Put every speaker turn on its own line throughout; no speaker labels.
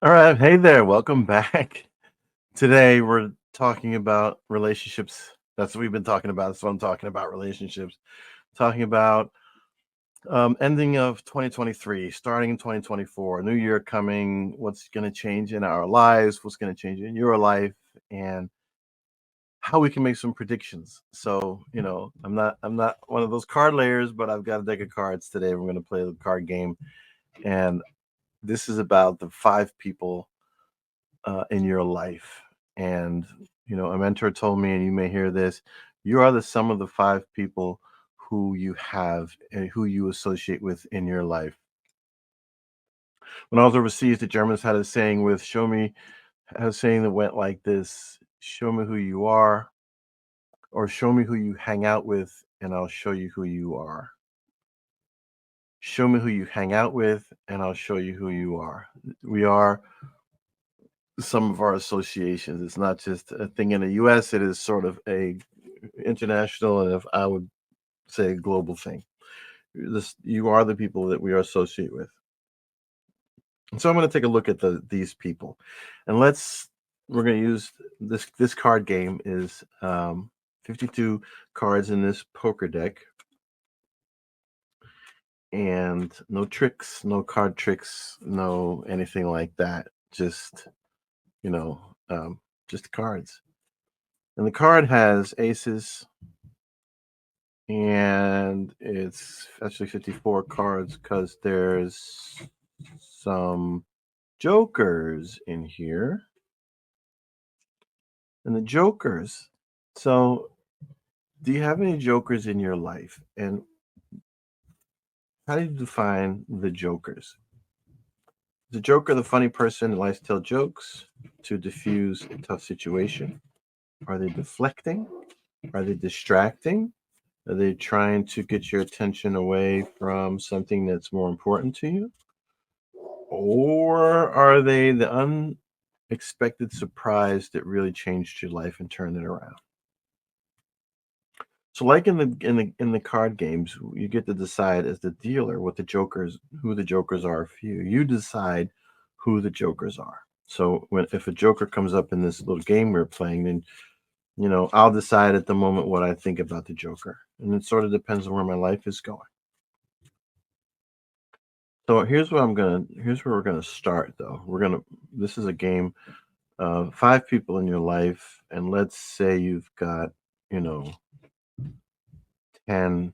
All right. Hey there. Welcome back. Today we're talking about relationships. That's what we've been talking about. That's what I'm talking about, relationships. Talking about ending of 2023, starting in 2024, new year coming, what's going to change in our lives, what's going to change in your life, and how we can make some predictions. So, I'm not one of those card layers, but I've got a deck of cards today. We're going to play the card game. And this is about the five people in your life. And, a mentor told me, and you may hear this, you are the sum of the five people who you have and who you associate with in your life. When I was overseas, the Germans had a saying had a saying that went like this: show me who you are, or show me who you hang out with, and I'll show you who you are. Show me who you hang out with, and I'll show you who you are. We are some of our associations. It's not just a thing in the US, it is sort of a international, and if I would say a global thing. You are the people that we are associated with. And so I'm going to take a look at these people, and we're going to use this card game is 52 cards in this poker deck, and no tricks, no card tricks, no anything like that. You know, just cards. And the card has aces, and it's actually 54 cards because there's some jokers in here. And the jokers, so do you have any jokers in your life? And how do you define the jokers? The joker, the funny person that likes to tell jokes to diffuse a tough situation. Are they deflecting? Are they distracting? Are they trying to get your attention away from something that's more important to you? Or are they the unexpected surprise that really changed your life and turned it around? So, like in the card games, you get to decide as the dealer who the jokers are for you. You decide who the jokers are. So if a joker comes up in this little game we're playing, then I'll decide at the moment what I think about the joker, and it sort of depends on where my life is going. So here's where we're gonna start though. This is a game of five people in your life, and let's say you've got, you know, 10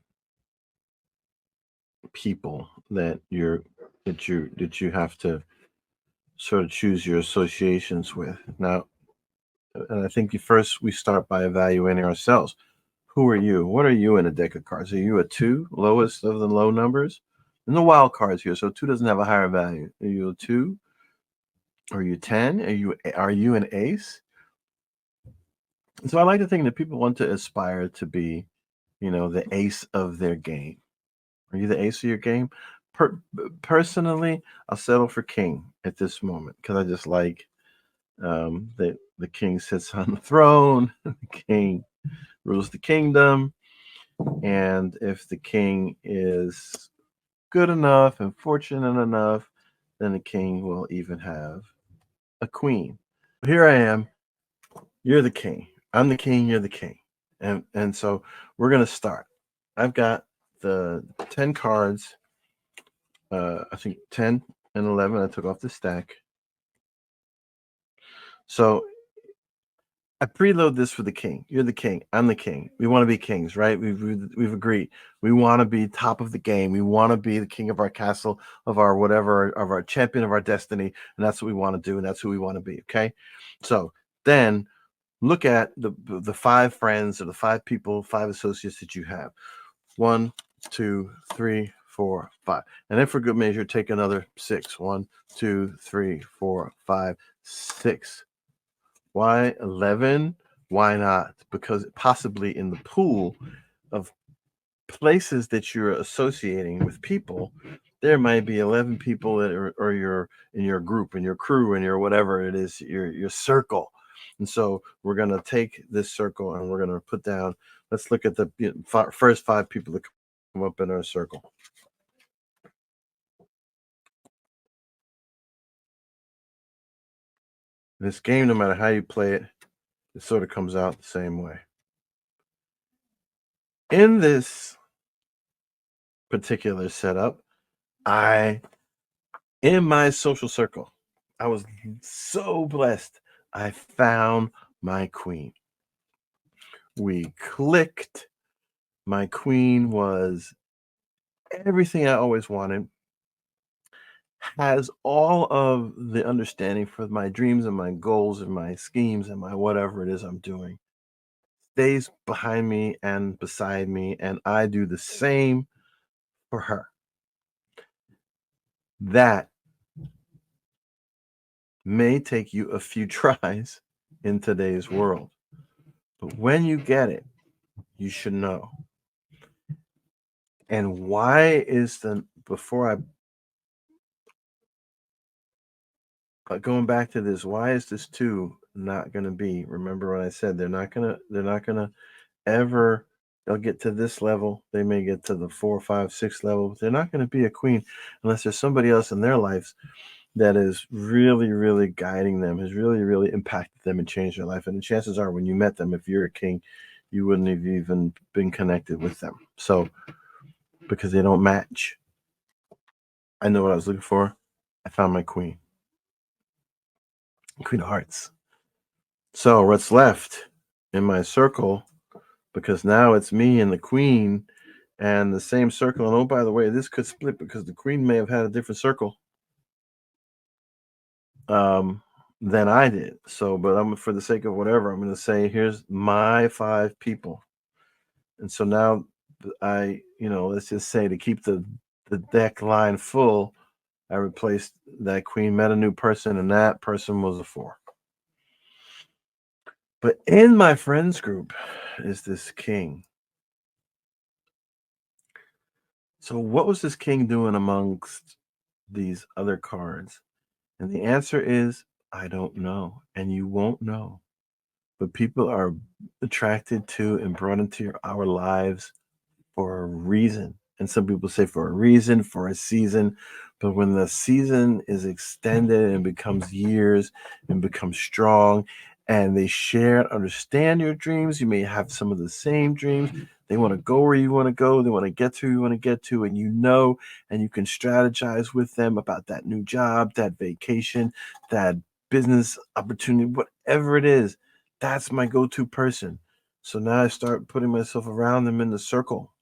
people that you have to sort of choose your associations with. Now, and I think we start by evaluating ourselves. Who are you? What are you in a deck of cards? Are you a two, lowest of the low numbers? And the wild cards here, so two doesn't have a higher value. Are you a two? Are you 10? Are you an ace? So I like to think that people want to aspire to be, the ace of their game. Are you the ace of your game? Per- Personally, I'll settle for king at this moment because I just like that the king sits on the throne, the king rules the kingdom, and if the king is good enough and fortunate enough, then the king will even have a queen. Here I am. You're the king. I'm the king. You're the king. And so we're gonna start. I've got the 10 cards. I think 10 and 11. I took off the stack. So I preload this for the king. You're the king. I'm the king. We want to be kings, right? We've agreed. We want to be top of the game. We want to be the king of our castle, of our whatever, of our champion of our destiny, and that's what we want to do, and that's who we want to be. Okay, so then look at the five friends or the five people, five associates that you have. One, two, three, four, five, and then for good measure, take another six. One, two, three, four, five, six. Why 11? Why not? Because possibly in the pool of places that you're associating with people, there might be 11 people that are your in your group, in your crew, in your whatever it is, your circle. And so we're gonna take this circle and we're gonna put down. Let's look at the first five people that come up in our circle. This game, no matter how you play it, it sort of comes out the same way. In this particular setup, I, in my social circle, I was so blessed. I found my queen. We clicked. My queen was everything I always wanted, has all of the understanding for my dreams and my goals and my schemes and my whatever it is I'm doing, stays behind me and beside me, and I do the same for her. That may take you a few tries in today's world, but when you get it, you should know. And why is the before I going back to this, why is this two not going to be? Remember when I said they're not going to ever, they'll get to this level, they may get to the 4, 5, 6 level. They're not going to be a queen unless there's somebody else in their lives that is really, really guiding them, has really, really impacted them and changed their life. And the chances are, when you met them, if you're a king, you wouldn't have even been connected with them. So, because they don't match. I know what I was looking for. I found my queen, Queen of Hearts. So, what's left in my circle, because now it's me and the queen and the same circle. And oh, by the way, this could split because the queen may have had a different circle than I did. So, but I'm, for the sake of whatever, I'm going to say here's my 5 people. And so now let's just say, to keep the deck line full, I replaced that queen, met a new person, and that person was a 4. But in my friends group is this king. So what was this king doing amongst these other cards? And the answer is, I don't know, and you won't know. But people are attracted to and brought into our lives for a reason. And some people say for a reason, for a season. But when the season is extended and becomes years and becomes strong, and they share and understand your dreams, you may have some of the same dreams. They want to go where you want to go. They want to get to where you want to get to. And and you can strategize with them about that new job, that vacation, that business opportunity, whatever it is. That's my go-to person. So now I start putting myself around them in the circle.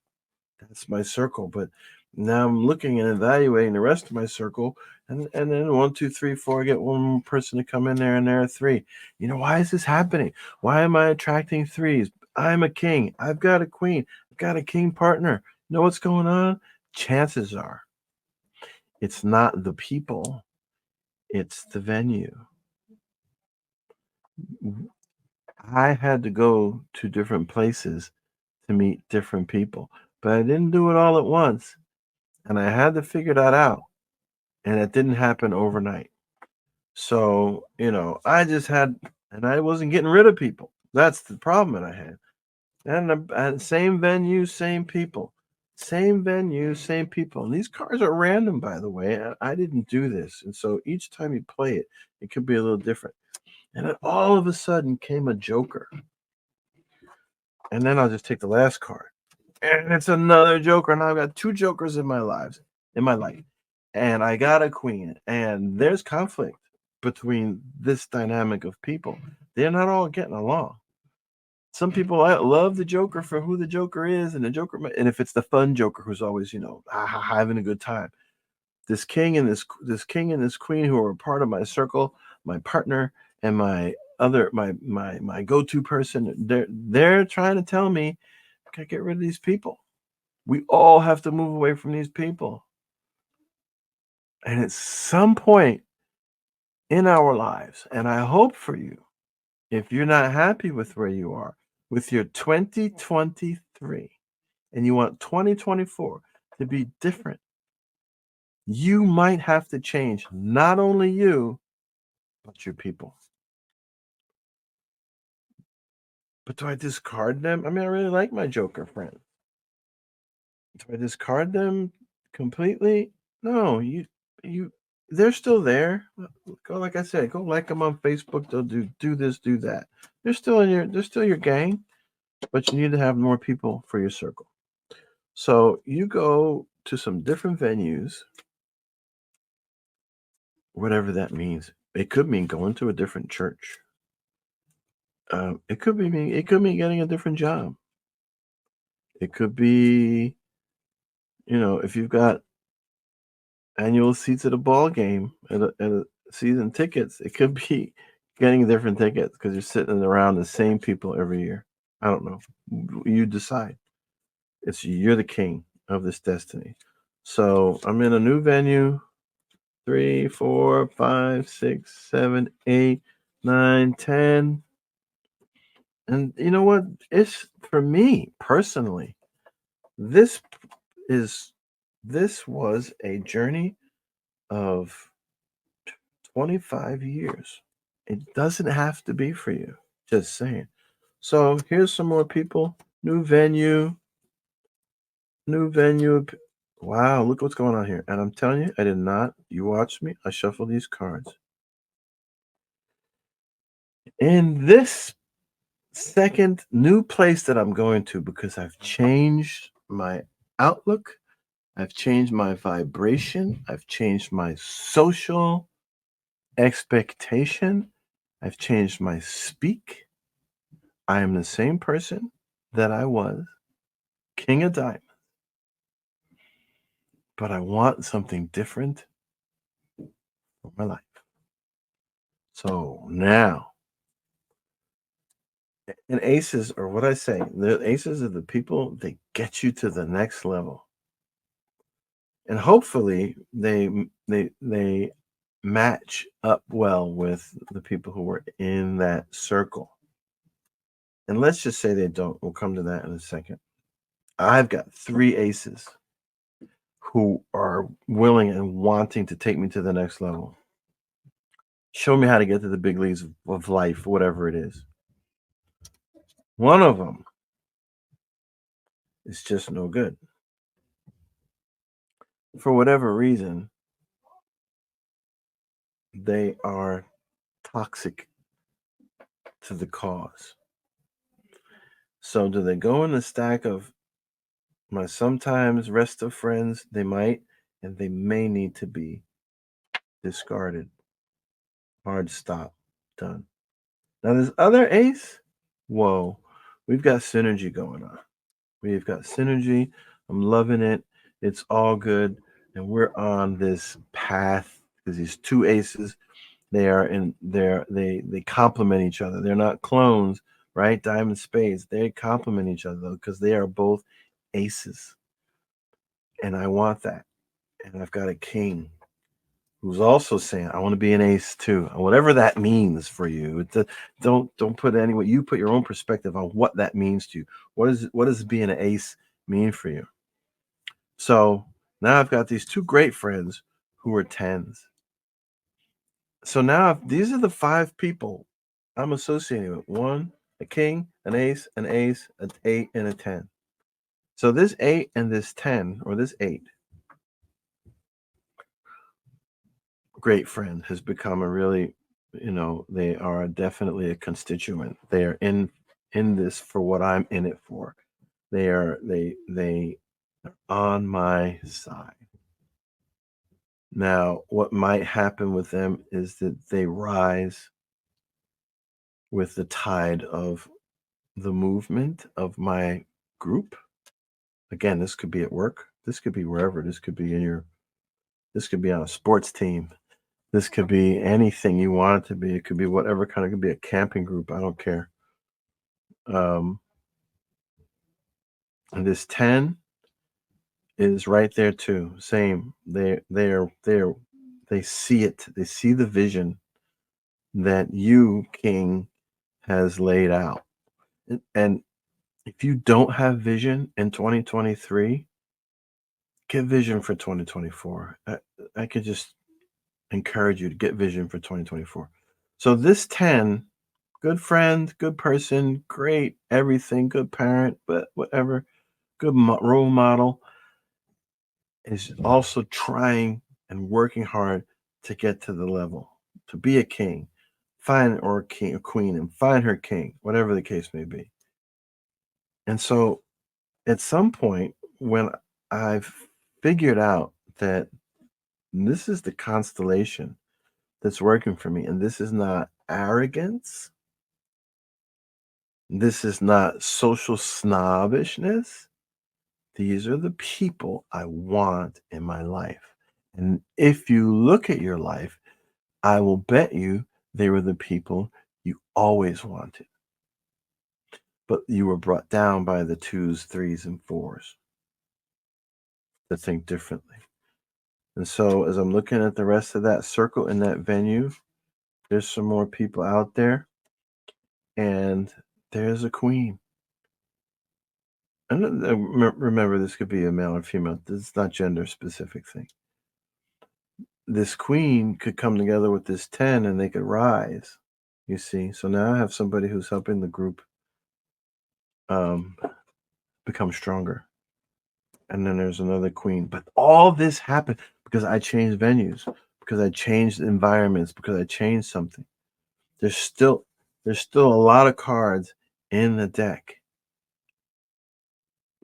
That's my circle. But now I'm looking and evaluating the rest of my circle. And then 1, 2, 3, 4, I get one more person to come in there, and there are 3. Why is this happening? Why am I attracting 3s? I'm a king. I've got a queen. I've got a king partner. You know what's going on? Chances are it's not the people, it's the venue. I had to go to different places to meet different people, but I didn't do it all at once. And I had to figure that out. And it didn't happen overnight. So, I just had, and I wasn't getting rid of people. That's the problem that I had. And same venue, same people. Same venue, same people. And these cards are random, by the way. I didn't do this. And so each time you play it, it could be a little different. And then all of a sudden came a joker. And then I'll just take the last card. And it's another joker. And I've got 2 jokers in my life. And I got a queen. And there's conflict between this dynamic of people. They're not all getting along. Some people love the Joker for who the Joker is, and the Joker, and if it's the fun Joker who's always, having a good time. This king and this queen, who are part of my circle, my partner, and my go-to person, they're trying to tell me, I gotta get rid of these people. We all have to move away from these people. And at some point in our lives, and I hope for you, if you're not happy with where you are with your 2023 and you want 2024 to be different, you might have to change not only you, but your people. But do I discard them? I mean, I really like my Joker friend. Do I discard them completely? No, you they're still there. Go, like I said, go like them on Facebook. They'll do this, do that. They're still your gang, but you need to have more people for your circle. So you go to some different venues, whatever that means. It could mean going to a different church. It could mean getting a different job. It could be, if you've got annual seats at a ball game at a season tickets, it could be getting different tickets because you're sitting around the same people every year. I don't know. You decide. You're the king of this destiny. So I'm in a new venue. 3, 4, 5, 6, 7, 8, 9, 10. And you know what? It's for me personally. This is this was a journey of 25 years. It doesn't have to be for you. Just saying. So here's some more people. New venue. New venue. Wow, look what's going on here. And I'm telling you, I did not. You watch me. I shuffle these cards. In this second new place that I'm going to, because I've changed my outlook, I've changed my vibration, I've changed my social expectation, I've changed my speak. I am the same person that I was, King of Diamonds, but I want something different for my life. So now, and aces are what I say. The aces are the people that get you to the next level. And hopefully they match up well with the people who were in that circle. And let's just say they don't. We'll come to that in a second. I've got 3 aces who are willing and wanting to take me to the next level. Show me how to get to the big leagues of life, whatever it is. One of them is just no good. For whatever reason, they are toxic to the cause. So do they go in the stack of my sometimes rest of friends? They might, and they may need to be discarded. Hard stop. Done. Now this other ace, whoa, we've got synergy going on. We've got synergy. I'm loving it. It's all good. And we're on this path because these 2 aces, they complement each other. They're not clones, right? Diamond spades. They complement each other because they are both aces. And I want that. And I've got a king who's also saying, "I want to be an ace too." Whatever that means for you. Don't put anyway. You put your own perspective on what that means to you. What does being an ace mean for you? So now I've got these 2 great friends who are tens. So now these are the 5 people I'm associating with. One, a king, an ace, an 8, and a 10. So this 8 and this 10, or this 8, great friend, has become a really, they are definitely a constituent. They are in this for what I'm in it for. They are on my side. Now, what might happen with them is that they rise with the tide of the movement of my group. Again, this could be at work. This could be wherever. This could be on a sports team. This could be anything you want it to be. It could be whatever kind. It could be a camping group. I don't care. Um, and this 10 is right there too. Same. They see it. They see the vision that you, King, has laid out. And if you don't have vision in 2023, get vision for 2024. I could just encourage you to get vision for 2024. So this 10, good friend, good person, great everything, good parent, but whatever, good role model, is also trying and working hard to get to the level, to be a king, find or a king, a queen, and find her king, whatever the case may be. And so at some point, when I've figured out that this is the constellation that's working for me, and this is not arrogance, this is not social snobbishness. These are the people I want in my life. And if you look at your life, I will bet you they were the people you always wanted, but you were brought down by the twos, threes, and fours to think differently. And so, as I'm looking at the rest of that circle in that venue, there's some more people out there, and there's a queen. And remember, this could be a male or female. This is not gender specific thing. This queen could come together with this 10 and they could rise, you see. So now I have somebody who's helping the group um, become stronger. And then there's another queen. But all this happened because I changed venues, because I changed environments, because I changed something. There's still a lot of cards in the deck,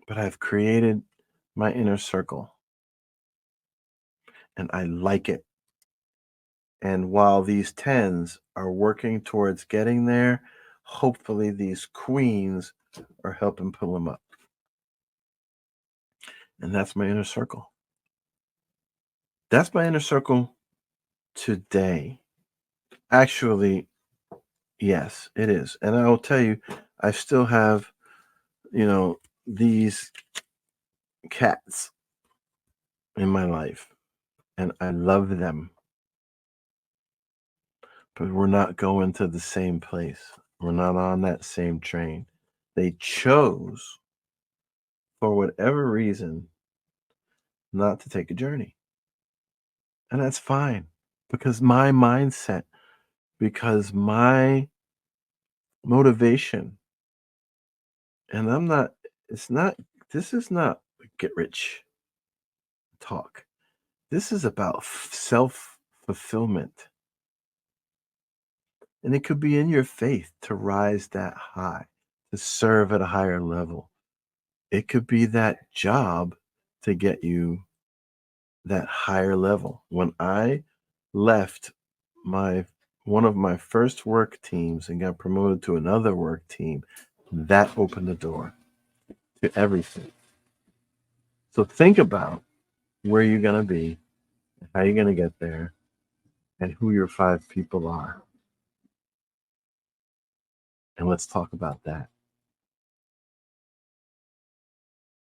but I've created my inner circle and I like it. And while these tens are working towards getting there, hopefully these queens are helping pull them up. And that's my inner circle. That's my inner circle today. Actually, yes, it is. And I will tell you, I still have, these cats in my life, and I love them, but we're not going to the same place. We're not on that same train. They chose, for whatever reason, not to take a journey. And that's fine because my mindset, because my motivation, and this is not get rich talk. This is about self fulfillment. And it could be in your faith to rise that high, to serve at a higher level. It could be that job to get you that higher level. When I left my one of my first work teams and got promoted to another work team, that opened the door to everything. So think about where you're going to be, how you're going to get there, and who your 5 people are. And let's talk about that.